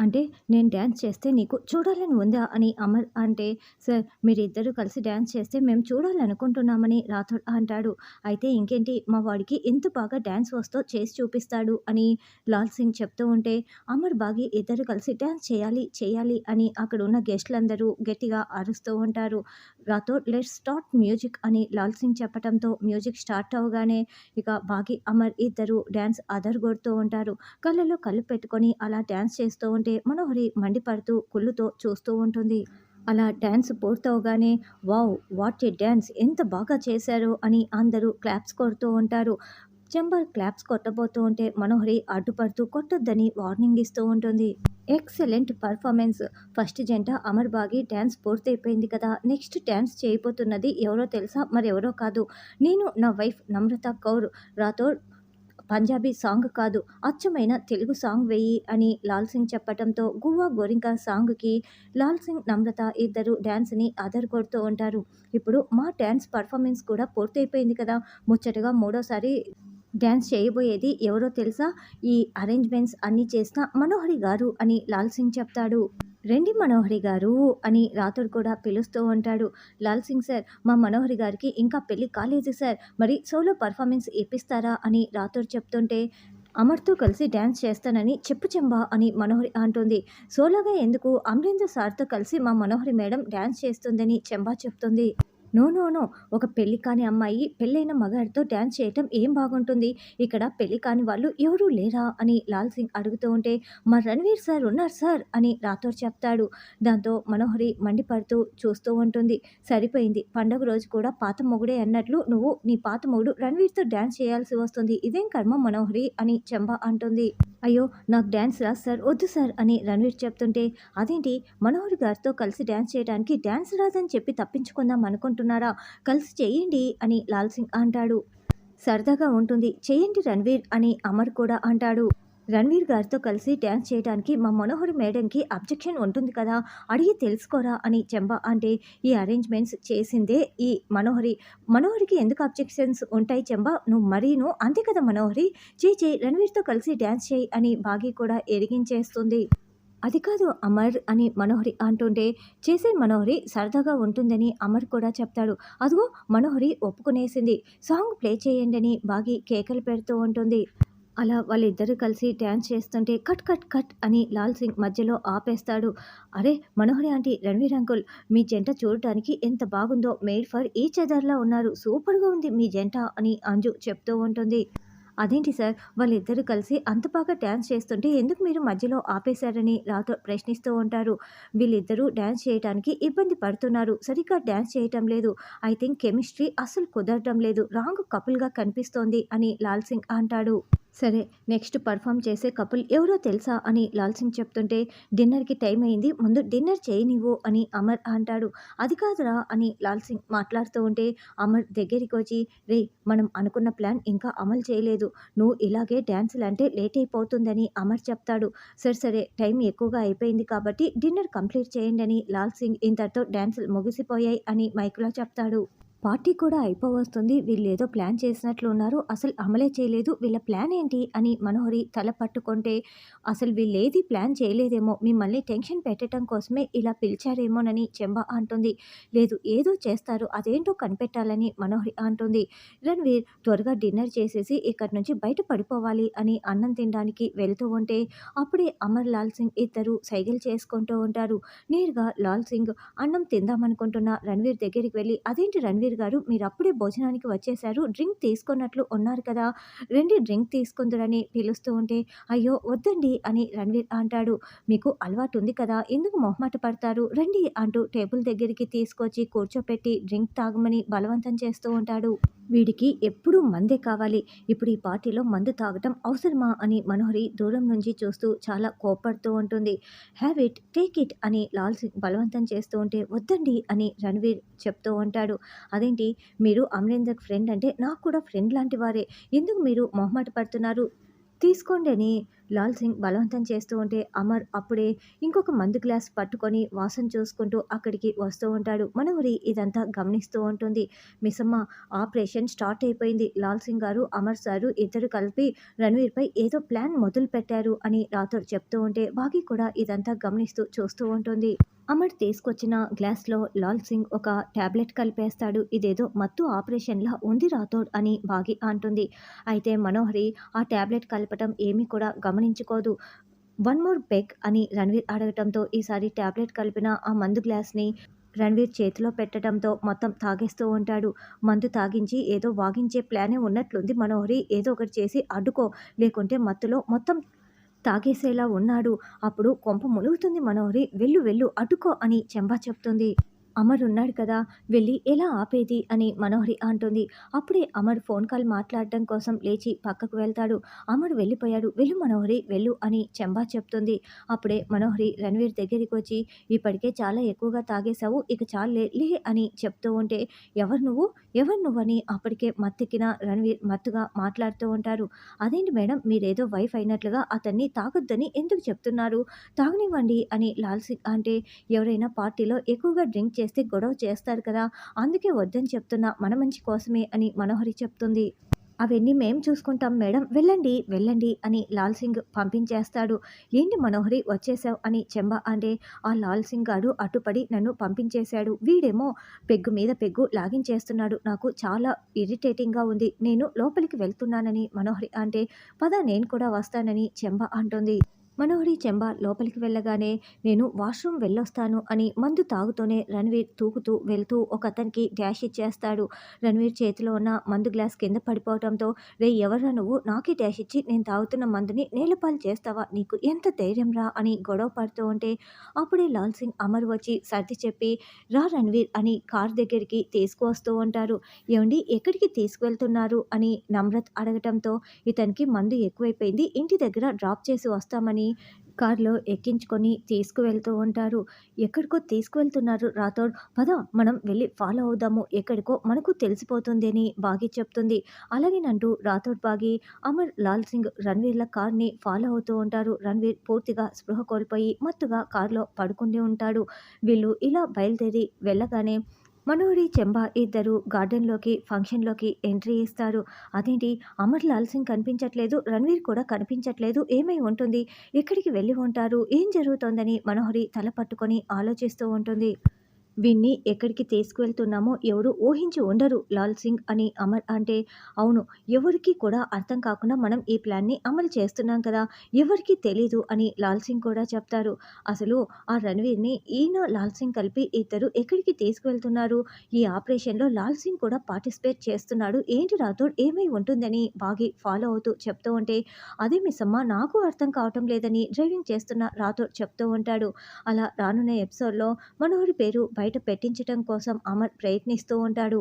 అంటే నేను డాన్స్ చేస్తే నీకు చూడాలని ఉందా అని అమర్ అంటే, సార్ మీరిద్దరూ కలిసి డాన్స్ చేస్తే మేము చూడాలనుకుంటున్నామని రాథోడ్ అంటాడు. అయితే ఇంకేంటి మా వాడికి ఎంత బాగా డాన్స్ వస్తో చేసి చూపిస్తాడు అని లాల్ సింగ్ చెప్తూ ఉంటే, అమర్ బాగి ఇద్దరు కలిసి డాన్స్ చేయాలి, చేయాలి అని అక్కడున్న గెస్ట్‌లందరూ గట్టిగా అరుస్తూ ఉంటారు. రాథోడ్ లెట్స్ స్టార్ట్ మ్యూజిక్ అని లాల్ సింగ్ చెప్పటంతో మ్యూజిక్ స్టార్ట్ అవ్వగానే ఇక బాగి, అమర్ ఇద్దరు డాన్స్ అదరగొడుతూ ఉంటారు. కళ్ళలో కళ్ళు పెట్టుకొని అలా డాన్స్ చేస్తూ ఉంటే మనోహరి మండిపడుతూ కుళ్ళుతో చూస్తూ ఉంటుంది. అలా డాన్స్ పూర్తవగానే వావ్! What a dance! ఎంత బాగా చేశారో అని అందరూ క్లాప్స్ కొడుతూ ఉంటారు. చెంబల్ క్లాప్స్ కొట్టబోతూ ఉంటే మనోహరి అడ్డుపడుతూ కొట్టొద్దని వార్నింగ్ ఇస్తూ ఉంటుంది. Excellent performance! ఫస్ట్ జంట అమర్ బాగి డాన్స్ పూర్తయిపోయింది కదా! నెక్స్ట్ డాన్స్ చేయబోతున్నది ఎవరో తెలుసా? మరెవరో కాదు. నేను నా వైఫ్ నమ్రత కౌర్ రాథోడ్ పంజాబీ సాంగ్ కాదు, అచ్చమైన తెలుగు సాంగ్ వెయ్యి అని లాల్ సింగ్ చెప్పటంతో 'గువ్వా గోరింక' సాంగ్‌కి లాల్ సింగ్, నమ్రత ఇద్దరు డాన్స్‌ని అదరగొడుతూ ఉంటారు. ఇప్పుడు మా డాన్స్ పర్ఫార్మెన్స్ కూడా పూర్తయిపోయింది కదా! ముచ్చటగా మూడోసారి డాన్స్ చేయబోయేది ఎవరో తెలుసా? ఈ అరేంజ్‌మెంట్స్ అన్నీ చేసిన మనోహరి గారు అని లాల్ సింగ్ చెప్తాడు. రండి మనోహరి గారు అని రాథోడ్ కూడా పిలుస్తూ ఉంటాడు. లాల్ సింగ్ సార్, మా మనోహరి గారికి ఇంకా పెళ్లి కాలేదు సార్. మరి సోలో పర్ఫార్మెన్స్ ఇప్పిస్తారా అని రాథోడ్ చెప్తుంటే, అమర్‌తో కలిసి డాన్స్ చేస్తానని చెప్పు చెంబా అని మనోహరి అంటుంది. సోలోగా ఎందుకు, అమరేంద్ర సార్‌తో కలిసి మా మనోహరి మేడం డాన్స్ చేస్తుందని చెంబా చెప్తుంది. No, no, no. ఒక పెళ్లి కాని అమ్మాయి పెళ్ళైన మగాడితో డాన్స్ చేయటం ఏం బాగుంటుంది? ఇక్కడ పెళ్లి కాని వాళ్ళు ఎవరూ లేరా? అని లాల్ సింగ్ అడుగుతూ ఉంటే, మా రణ్వీర్ సార్ ఉన్నారు సార్ అని రాథోడ్ చెప్తాడు. దాంతో మనోహరి మండిపడుతూ చూస్తూ ఉంటుంది. సరిపోయింది. పండగ రోజు కూడా పాత మొగుడే అన్నట్లు నువ్వు నీ పాత మొగుడు రణ్వీర్‌తో డాన్స్ చేయాల్సి వస్తుంది. ఇదేం కర్మ మనోహరి అని చంబా అంటుంది. అయ్యో! నాకు డాన్స్ రాదు సార్, వద్దు సార్ అని రణ్వీర్ చెప్తుంటే, అదేంటి మనోహరి గారితో కలిసి డాన్స్ చేయడానికి డాన్స్ రాదని చెప్పి తప్పించుకుందాం అనుకుంటున్నారా? కలిసి చేయండి అని లాల్ సింగ్ అంటాడు. సరదాగా ఉంటుంది, చేయండి రణ్వీర్ అని అమర్ కూడా అంటాడు. రణ్వీర్ గారితో కలిసి డాన్స్ చేయడానికి మా మనోహరి మేడంకి అబ్జెక్షన్ ఉంటుంది కదా! అడిగి తెలుసుకోరా అని చెంబా అంటే, ఈ అరేంజ్‌మెంట్స్ చేసిందే ఈ మనోహరి. మనోహరికి ఎందుకు అబ్జెక్షన్స్ ఉంటాయి చెంబా? నువ్వు మరీను అంతే కదా మనోహరి! చెయ్ చెయ్ రణ్వీర్‌తో కలిసి డాన్స్ చెయ్ అని బాగి కూడా ఎరిగించేస్తుంది. అది కాదు అమర్ అని మనోహరి అంటుంటే, చేసేయ్ మనోహరి, సరదాగా ఉంటుందని అమర్ కూడా చెప్తాడు. అదిగో మనోహరి ఒప్పుకునేసింది. సాంగ్ ప్లే చేయండని బాగి కేకలు పెడుతూ ఉంటుంది. అలా వాళ్ళిద్దరూ కలిసి డాన్స్ చేస్తుంటే కట్ కట్ కట్ అని లాల్ సింగ్ మధ్యలో ఆపేస్తాడు. అరే మనోహరి ఆంటీ, రణ్వీర్ అంకుల్, మీ జంట చూడటానికి ఎంత బాగుందో, మేడ్ ఫర్ ఈచ్ అదర్‌లా ఉన్నారు. సూపర్‌గా ఉంది మీ జంట అని అంజు చెప్తూ ఉంటుంది. అదేంటి సార్, వాళ్ళిద్దరూ కలిసి అంత బాగా డాన్స్ చేస్తుంటే ఎందుకు మీరు మధ్యలో ఆపేశారని రాథోడ్ ప్రశ్నిస్తూ ఉంటారు. వీళ్ళిద్దరూ డాన్స్ చేయటానికి ఇబ్బంది పడుతున్నారు. సరిగ్గా డాన్స్ చేయటం లేదు. ఐ థింక్ కెమిస్ట్రీ అస్సలు కుదరటం లేదు. రాంగ్ కపుల్‌గా కనిపిస్తోంది అని లాల్ సింగ్ అంటాడు. సరే, నెక్స్ట్ పెర్ఫార్మ్ చేసే కపుల్ ఎవరో తెలుసా అని లాల్ సింగ్ చెప్తుంటే, డిన్నర్‌కి టైం అయింది. ముందు డిన్నర్ చేయనివ్వు అని అమర్ అంటాడు. అది కాదురా అని లాల్ సింగ్ మాట్లాడుతూ ఉంటే, అమర్ దగ్గరికొచ్చి, రేయ్ మనం అనుకున్న ప్లాన్ ఇంకా అమలు చేయలేదు. నువ్వు ఇలాగే డాన్సులంటే లేట్ అయిపోతుందని అమర్ చెప్తాడు. సరే సరే, టైం ఎక్కువగా అయిపోయింది కాబట్టి డిన్నర్ కంప్లీట్ చేయండని లాల్ సింగ్ ఇంతటితో డాన్సులు ముగిసిపోయాయి అని మైక్‌లో చెప్తాడు. పార్టీ కూడా అయిపోవస్తుంది. వీళ్ళేదో ప్లాన్ చేసినట్లు ఉన్నారు. అసలు అమలే చేయలేదు. వీళ్ళ ప్లాన్ ఏంటి అని మనోహరి తల పట్టుకుంటే, అసలు వీళ్ళేది ప్లాన్ చేయలేదేమో, మిమ్మల్ని టెన్షన్ పెట్టడం కోసమే ఇలా పిలిచారేమోనని చెంబ అంటుంది. లేదు, ఏదో చేస్తారు, అదేంటో కనిపెట్టాలని మనోహరి అంటుంది. రణ్వీర్ త్వరగా డిన్నర్ చేసేసి ఇక్కడి నుంచి బయట పడిపోవాలి అని అన్నం తినడానికి వెళ్తూ ఉంటే, అప్పుడే అమర్, లాల్ సింగ్ ఇద్దరు సైగలు చేసుకుంటూ ఉంటారు. నేరుగా లాల్ సింగ్ అన్నం తిందామనుకుంటున్న రణ్వీర్ దగ్గరికి వెళ్ళి, అదేంటి రణ్వీర్ గారు, మీరప్పుడే భోజనానికి వచ్చేశారు. డ్రింక్ తీసుకున్నట్లు ఉన్నారు కదా! రండి డ్రింక్ తీసుకుందురని పిలుస్తూ ఉంటే, అయ్యో వద్దండి అని రణ్వీర్ అంటాడు. మీకు అలవాటుంది కదా! ఎందుకు మొహమాట పడతారు? రండి అంటూ టేబుల్ దగ్గరికి తీసుకొచ్చి కూర్చోపెట్టి డ్రింక్ తాగమని బలవంతం చేస్తూ ఉంటాడు. వీడికి ఎప్పుడూ మందే కావాలి. ఇప్పుడు ఈ పార్టీలో మందు తాగటం అవసరమా అని మనోహరి దూరం నుంచి చూస్తూ చాలా కోప్పడుతూ ఉంటుంది. హ్యావ్ ఇట్, టేక్ ఇట్ అని లాల్ సింగ్ బలవంతం చేస్తూ ఉంటే, వద్దండి అని రణ్వీర్ చెప్తూ ఉంటాడు. అదేంటి, మీరు అమరేందర్ ఫ్రెండ్ అంటే నాకు కూడా ఫ్రెండ్ లాంటి వారే. ఎందుకు మీరు మొహమాట పడుతున్నారు? తీసుకోండి అని లాల్ సింగ్ బలవంతం చేస్తూ ఉంటే అమర్ అప్పుడే ఇంకొక మందు గ్లాస్ పట్టుకొని వాసన చూసుకుంటూ అక్కడికి వస్తూ ఉంటాడు. మనోహరి ఇదంతా గమనిస్తూ ఉంటుంది. మిస్సమ్మ ఆపరేషన్ స్టార్ట్ అయిపోయింది. లాల్ సింగ్ గారు, అమర్ సారు ఇద్దరు కలిపి రణవీర్‌పై ఏదో ప్లాన్ మొదలుపెట్టారు అని రాథోడ్ చెప్తూ ఉంటే బాగీ కూడా ఇదంతా గమనిస్తూ చూస్తూ ఉంటుంది. అమర్ తీసుకొచ్చిన గ్లాస్‌లో లాల్ సింగ్ ఒక టాబ్లెట్ కలిపేస్తాడు. ఇదేదో మత్తు ఆపరేషన్‌లా ఉంది రాథోడ్ అని బాగీ అంటుంది. అయితే మనోహరి ఆ టాబ్లెట్ కలపటం ఏమీ కూడా గమనించుకోదు. వన్ మోర్ పెగ్ అని రణవీర్ అడగటంతో ఈసారి టాబ్లెట్ కలిపిన ఆ మందు గ్లాస్‌ని రణవీర్ చేతిలో పెట్టడంతో మొత్తం తాగేస్తూ ఉంటాడు. మందు తాగించి ఏదో వాగించే ప్లానే ఉన్నట్లుంది మనోహరి. ఏదో ఒకటి చేసి అడ్డుకో, లేకుంటే మత్తులో మొత్తం తాగేసేలా ఉన్నాడు. అప్పుడు కొంప మునుగుతుంది మనోహరి. వెళ్ళు వెళ్ళు అడ్డుకో అని చెంబా చెప్తుంది. అమర్ ఉన్నాడు కదా! వెళ్ళి ఎలా ఆపేది అని మనోహరి అంటుంది. అప్పుడే అమర్ ఫోన్ కాల్ మాట్లాడడం కోసం లేచి పక్కకు వెళ్తాడు. అమర్ వెళ్ళిపోయాడు. వెళ్ళు మనోహరి వెళ్ళు అని చెంబా చెప్తుంది. అప్పుడే మనోహరి రణవీర్ దగ్గరికొచ్చి ఇప్పటికే చాలా ఎక్కువగా తాగేశావు. ఇక చాల్లే లే అని చెప్తూ ఉంటే ఎవరు నువ్వు? ఎవరు నువ్వని అప్పటికే మత్తెక్కిన రణవీర్ మత్తుగా మాట్లాడుతూ ఉంటారు. అదేంటి మేడం మీరేదో వైఫ్ అయినట్లుగా అతన్ని తాగొద్దని ఎందుకు చెప్తున్నారు? తాగనివ్వండి అని లాల్ సింగ్ అంటే ఎవరైనా పార్టీలో ఎక్కువగా డ్రింక్ చేస్తే గొడవ చేస్తారు కదా! అందుకే వద్దని చెప్తున్నా. మన మంచి కోసమే అని మనోహరి చెప్తుంది. అవన్నీ మేం చూసుకుంటాం మేడం. వెళ్ళండి, వెళ్ళండి అని లాల్ సింగ్ పంపించేస్తాడు. ఏంటి మనోహరి వచ్చేసావు అని చెంబ అంటే ఆ లాల్ సింగ్ గాడు అడ్డుపడి నన్ను పంపించేశాడు. వీడేమో పెగ్గు మీద పెగ్గు లాగించేస్తున్నాడు. నాకు చాలా ఇరిటేటింగ్‌గా ఉంది. నేను లోపలికి వెళ్తున్నానని మనోహరి అంటే పద నేను కూడా వస్తానని చెంబ అంటుంది. మనోహరి, చెంబ లోపలికి వెళ్ళగానే నేను వాష్‌రూమ్ వెళ్ళొస్తాను అని మందు తాగుతూనే రణవీర్ తూగుతూ వెళ్తూ ఒకతనికి డాష్ ఇచ్చేస్తాడు. రణవీర్ చేతిలో ఉన్న మందు గ్లాస్ కింద పడిపోవటంతో రేయ్ ఎవర్రా నువ్వు నాకే డాష్ ఇచ్చి నేను తాగుతున్న మందుని నేలపాలు చేస్తావా? నీకు ఎంత ధైర్యంరా అని గొడవ పడుతూ ఉంటే అప్పుడే లాల్ సింగ్, అమర్ వచ్చి సర్ది చెప్పి రా రణవీర్ అని కార్ దగ్గరికి తీసుకువస్తూ ఉంటారు. ఏవండీ ఎక్కడికి తీసుకువెళ్తున్నారు అని నమ్రత్ అడగటంతో ఇతనికి మందు ఎక్కువైపోయింది. ఇంటి దగ్గర డ్రాప్ చేసి వస్తామని కార్‌లో ఎక్కించుకొని తీసుకువెళ్తూ ఉంటారు. ఎక్కడికో తీసుకువెళ్తున్నారు రాథోడ్. పద మనం వెళ్లి ఫాలో అవుదాము. ఎక్కడికో మనకు తెలిసిపోతుంది అని బాగీ చెప్తుంది. అలాగేనంటూ రాథోడ్, బాగీ, అమర్, లాల్ సింగ్ రణవీర్‌ల కార్‌ని ఫాలో అవుతూ ఉంటారు. రణవీర్ పూర్తిగా స్పృహ కోల్పోయి మత్తుగా కార్‌లో పడుకుని ఉంటాడు. వీళ్ళు ఇలా బయలుదేరి వెళ్ళగానే మనోహరి, చెంబ ఇద్దరు గార్డెన్‌లోకి ఫంక్షన్‌లోకి ఎంట్రీ ఇస్తారు. అదేంటి అమర్, లాల్ సింగ్ కనిపించట్లేదు. రణవీర్ కూడా కనిపించట్లేదు. ఏమై ఉంటుంది? ఎక్కడికి వెళ్ళి ఉంటారు? ఏం జరుగుతోందని మనోహరి తల పట్టుకొని ఆలోచిస్తూ ఉంటుంది. వీన్ని ఎక్కడికి తీసుకువెళ్తున్నామో ఎవరు ఊహించి ఉండరు లాల్ సింగ్ అని అమర్ అంటే అవును, ఎవరికీ కూడా అర్థం కాకుండా మనం ఈ ప్లాన్‌ని అమలు చేస్తున్నాం కదా! ఎవరికీ తెలీదు అని లాల్ సింగ్ కూడా చెప్తారు. అసలు ఆ రణవీర్‌ని ఈయన, లాల్ సింగ్ కలిపి ఇద్దరు ఎక్కడికి తీసుకువెళ్తున్నారు? ఈ ఆపరేషన్‌లో లాల్ సింగ్ కూడా పార్టిసిపేట్ చేస్తున్నాడు. ఏంటి రాథోడ్ ఏమై ఉంటుందని బాగీ ఫాలో అవుతూ చెప్తూ ఉంటే అదే మిస్సమ్మ నాకు అర్థం కావటం లేదని డ్రైవింగ్ చేస్తున్న రాథోడ్ చెప్తూ ఉంటాడు. అలా రానున్న ఎపిసోడ్‌లో మనోహరి పేరు బయట పెట్టించటం కోసం అమర్ ప్రయత్నిస్తూ ఉంటాడు.